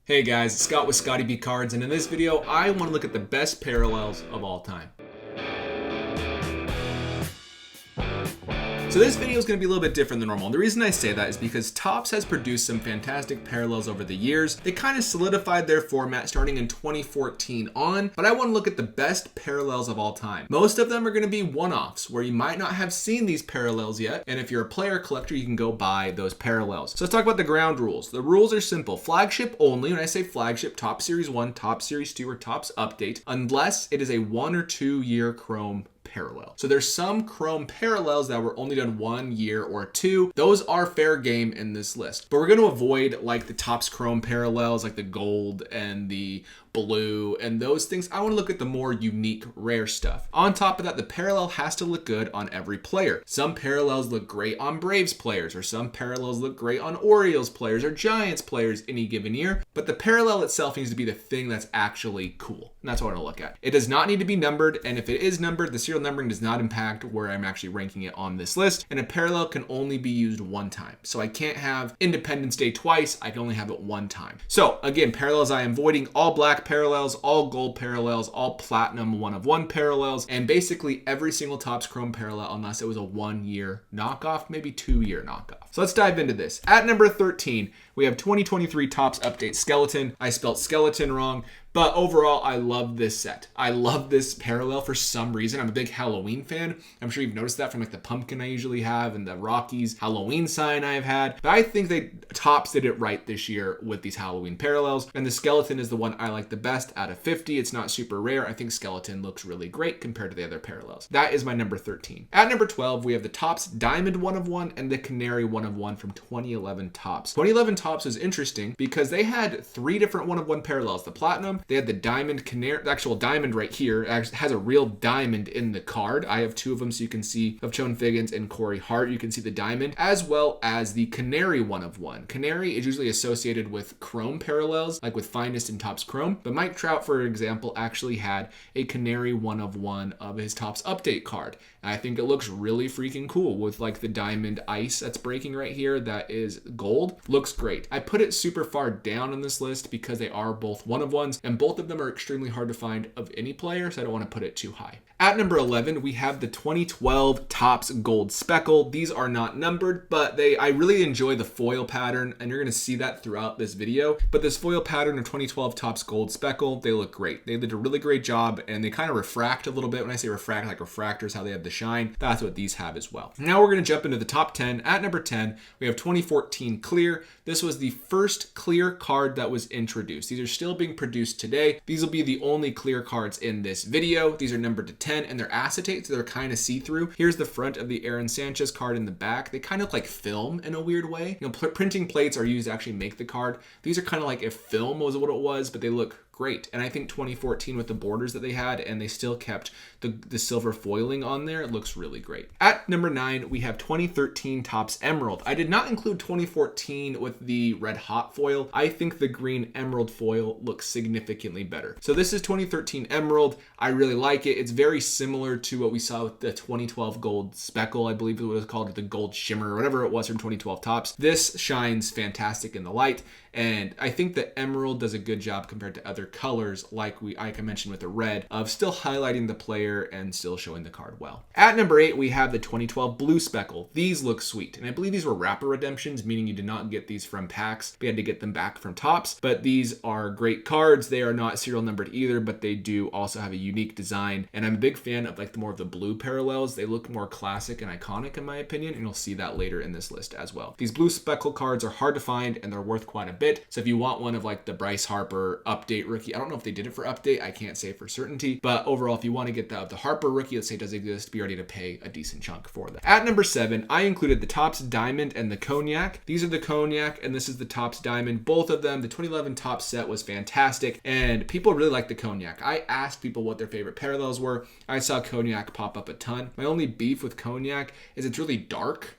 Hey guys, it's Scott with Scottie B Cards, and in this video, I want to look at the best parallels of all time. So this video is going to be a little bit different than normal. And the reason I say that is because Topps has produced some fantastic parallels over the years. They kind of solidified their format starting in 2014 on, but I want to look at the best parallels of all time. Most of them are going to be one-offs where you might not have seen these parallels yet. And if you're a player collector, you can go buy those parallels. So let's talk about the ground rules. The rules are simple. Flagship only. When I say flagship, Topps Series 1, Topps Series 2, or Topps Update, unless it is a 1 or 2 year Chrome parallel. So there's some Chrome parallels that were only done 1 year or 2. Those are fair game in this list. But we're going to avoid like the Topps Chrome parallels, like the gold and the blue and those things. I want to look at the more unique, rare stuff. On top of that, the parallel has to look good on every player. Some parallels look great on Braves players, or some parallels look great on Orioles players or Giants players any given year. But the parallel itself needs to be the thing that's actually cool. And that's what I want to look at. It does not need to be numbered. And if it is numbered, the serial numbering does not impact where I'm actually ranking it on this list. And a parallel can only be used one time. So I can't have Independence Day twice. I can only have it one time. So again, parallels I am avoiding: all black parallels, all gold parallels, all platinum 1 of 1 parallels, and basically every single Topps Chrome parallel unless it was a 1 year knockoff, maybe 2 year knockoff. So let's dive into this. At number 13, we have 2023 Topps Update Skeleton. I spelled skeleton wrong. But overall, I love this set. I love this parallel for some reason. I'm a big Halloween fan. I'm sure you've noticed that from like the pumpkin I usually have and the Rockies Halloween sign I've had. But I think Topps did it right this year with these Halloween parallels. And the skeleton is the one I like the best out of 50. It's not super rare. I think skeleton looks really great compared to the other parallels. That is my number 13. At number 12, we have the Topps Diamond 1 of 1 and the Canary 1 of 1 from 2011 Topps. 2011 Topps was interesting because they had 3 different 1 of 1 parallels. The Platinum, they had the Diamond Canary, the actual diamond right here has a real diamond in the card. I have 2 of them, so you can see of Chone Figgins and Corey Hart. You can see the diamond, as well as the Canary 1 of 1. Canary is usually associated with Chrome parallels, like with Finest and Topps Chrome. But Mike Trout, for example, actually had a Canary 1 of 1 of his Topps Update card. And I think it looks really freaking cool with like the diamond ice that's breaking right here that is gold. Looks great. I put it super far down on this list because they are both 1 of 1s, and both of them are extremely hard to find of any player, so I don't want to put it too high. At number 11, we have the 2012 Topps Gold Speckle. These are not numbered, but I really enjoy the foil pattern, and you're going to see that throughout this video. But this foil pattern of 2012 Topps Gold Speckle, they look great. They did a really great job, and they kind of refract a little bit. When I say refract, like refractors, how they have the shine, that's what these have as well. Now we're going to jump into the top 10. At number 10, we have 2014 Clear. This was the first clear card that was introduced. These are still being produced today. These will be the only clear cards in this video. These are numbered to 10, and they're acetate, so they're kind of see-through. Here's the front of the Aaron Sanchez card in the back. They kind of like film in a weird way. Printing plates are used to actually make the card. These are kind of like if film was what it was, but they look great. And I think 2014 with the borders that they had, and they still kept the silver foiling on there, it looks really great. At number 9, we have 2013 Topps Emerald. I did not include 2014 with the red hot foil. I think the green emerald foil looks significantly better. So this is 2013 Emerald. I really like it. It's very similar to what we saw with the 2012 Gold Speckle. I believe it was called the Gold Shimmer or whatever it was from 2012 Topps. This shines fantastic in the light. And I think that Emerald does a good job compared to other colors like I mentioned with the red, of still highlighting the player and still showing the card well. At number 8, we have the 2012 Blue Speckle. These look sweet. And I believe these were wrapper redemptions, meaning you did not get these from packs. We had to get them back from Topps. But these are great cards. They are not serial numbered either, but they do also have a unique design. And I'm a big fan of like the more of the blue parallels. They look more classic and iconic in my opinion, and you'll see that later in this list as well. These Blue Speckle cards are hard to find, and they're worth quite a bit. So if you want one of like the Bryce Harper update rookie, I don't know if they did it for update, I can't say for certainty, but overall, if you want to get the Harper rookie, let's say it does exist, be ready to pay a decent chunk for that. At number 7, I included the Topps Diamond and the Cognac. These are the Cognac, and this is the Topps Diamond. Both of them, the 2011 Topps set was fantastic, and people really like the Cognac. I asked people what their favorite parallels were. I saw Cognac pop up a ton. My only beef with Cognac is it's really dark.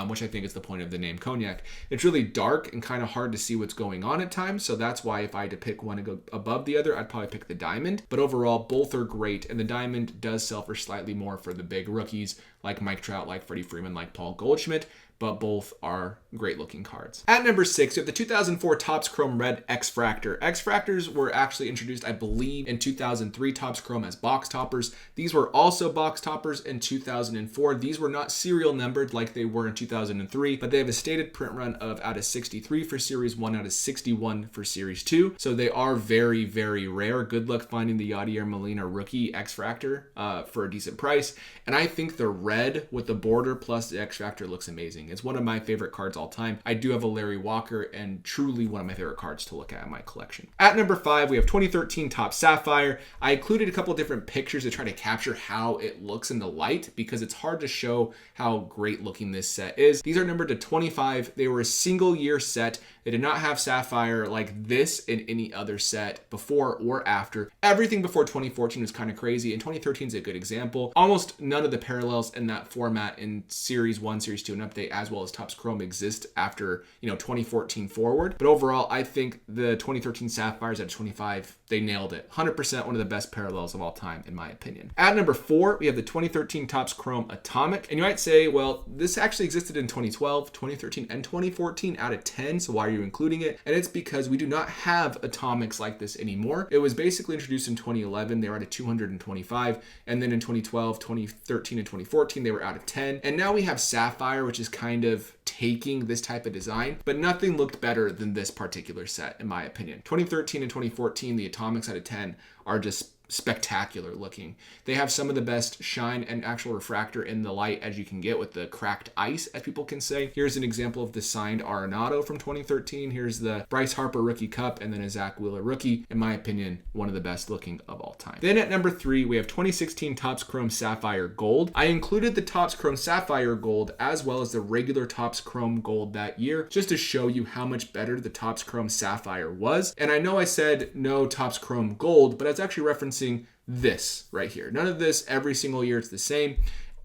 Which I think is the point of the name Cognac. It's really dark and kind of hard to see what's going on at times, so that's why if I had to pick one to go above the other, I'd probably pick the Diamond. But overall, both are great, and the Diamond does sell for slightly more for the big rookies like Mike Trout, like Freddie Freeman, like Paul Goldschmidt. but both are great looking cards. At number 6, we have the 2004 Topps Chrome Red X-Fractor. X-Fractors were actually introduced, I believe, in 2003 Topps Chrome as box toppers. These were also box toppers in 2004. These were not serial numbered like they were in 2003, but they have a stated print run of out of 63 for Series 1, out of 61 for Series 2. So they are very, very rare. Good luck finding the Yadier Molina rookie X-Fractor for a decent price. And I think the red with the border plus the X-Fractor looks amazing. It's one of my favorite cards all time. I do have a Larry Walker, and truly one of my favorite cards to look at in my collection. At number 5, we have 2013 Topps Sapphire. I included a couple different pictures to try to capture how it looks in the light, because it's hard to show how great looking this set is. These are numbered to 25. They were a single year set. They did not have Sapphire like this in any other set before or after. Everything before 2014 was kind of crazy, and 2013 is a good example. Almost none of the parallels in that format in Series 1, Series 2, and Update, as well as Topps Chrome exist after 2014 forward. But overall, I think the 2013 Sapphires at 25, they nailed it. 100% one of the best parallels of all time, in my opinion. At number 4, we have the 2013 Topps Chrome Atomic. And you might say, well, this actually existed in 2012, 2013, and 2014 out of 10, so why are you including it? And it's because we do not have Atomics like this anymore. It was basically introduced in 2011. They were out of 225. And then in 2012, 2013, and 2014, they were out of 10. And now we have Sapphire, which is kind of taking this type of design, but nothing looked better than this particular set, in my opinion. 2013 and 2014, the Atomics out of 10 are just spectacular looking. They have some of the best shine and actual refractor in the light as you can get with the cracked ice, as people can say. Here's an example of the signed Arenado from 2013. Here's the Bryce Harper rookie cup, and then a Zach Wheeler rookie. In my opinion, one of the best looking of all time. Then at number 3, we have 2016 Topps Chrome Sapphire Gold. I included the Topps Chrome Sapphire Gold as well as the regular Topps Chrome Gold that year, just to show you how much better the Topps Chrome Sapphire was. And I know I said no Topps Chrome Gold, but I was actually referencing this right here. None of this every single year, it's the same.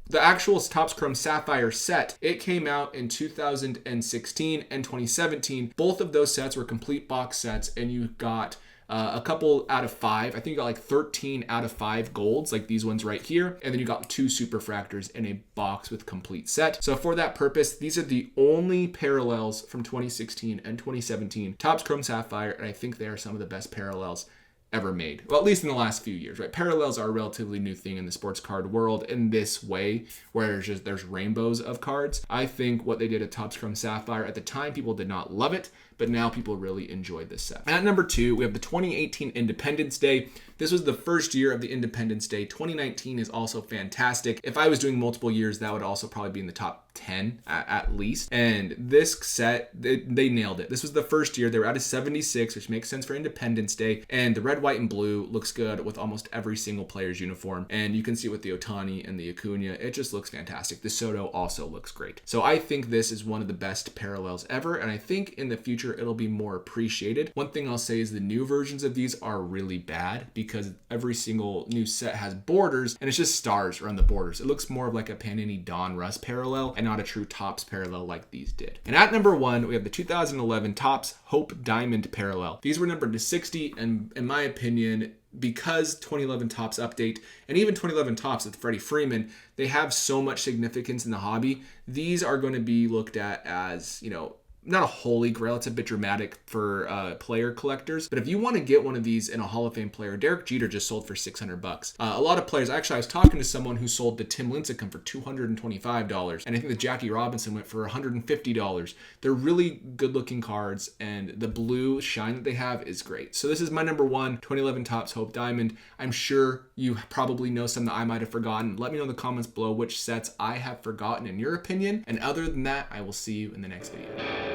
The actual Topps Chrome Sapphire set, it came out in 2016 and 2017. Both of those sets were complete box sets, and you got a couple out of 5. I think you got like 13 out of 5 golds, like these ones right here. And then you got 2 Superfractors in a box with complete set. So for that purpose, these are the only parallels from 2016 and 2017. Topps Chrome Sapphire, and I think they are some of the best parallels ever made. Well, at least in the last few years, right? Parallels are a relatively new thing in the sports card world in this way, where there's rainbows of cards. I think what they did at Topps Chrome Sapphire, at the time, people did not love it, but now people really enjoyed this set. At number 2, we have the 2018 Independence Day. This was the first year of the Independence Day. 2019 is also fantastic. If I was doing multiple years, that would also probably be in the top 10 at least. And this set, they nailed it. This was the first year. They were out of 76, which makes sense for Independence Day. And the red, white, and blue looks good with almost every single player's uniform. And you can see with the Ohtani and the Acuna, it just looks fantastic. The Soto also looks great. So I think this is one of the best parallels ever. And I think in the future, it'll be more appreciated. One thing I'll say is the new versions of these are really bad because every single new set has borders and it's just stars around the borders. It looks more of like a Panini Don Russ parallel and not a true Topps parallel like these did. And at number 1, we have the 2011 Topps Hope Diamond parallel. These were numbered to 60, and in my opinion, because 2011 Topps Update and even 2011 Topps with Freddie Freeman, they have so much significance in the hobby. These are going to be looked at as, not a holy grail. It's a bit dramatic for player collectors. But if you want to get one of these in a Hall of Fame player, Derek Jeter just sold for $600. A lot of players, actually, I was talking to someone who sold the Tim Lincecum for $225. And I think the Jackie Robinson went for $150. They're really good looking cards, and the blue shine that they have is great. So this is my number 1, 2011 Topps Hope Diamond. I'm sure you probably know some that I might have forgotten. Let me know in the comments below which sets I have forgotten in your opinion. And other than that, I will see you in the next video.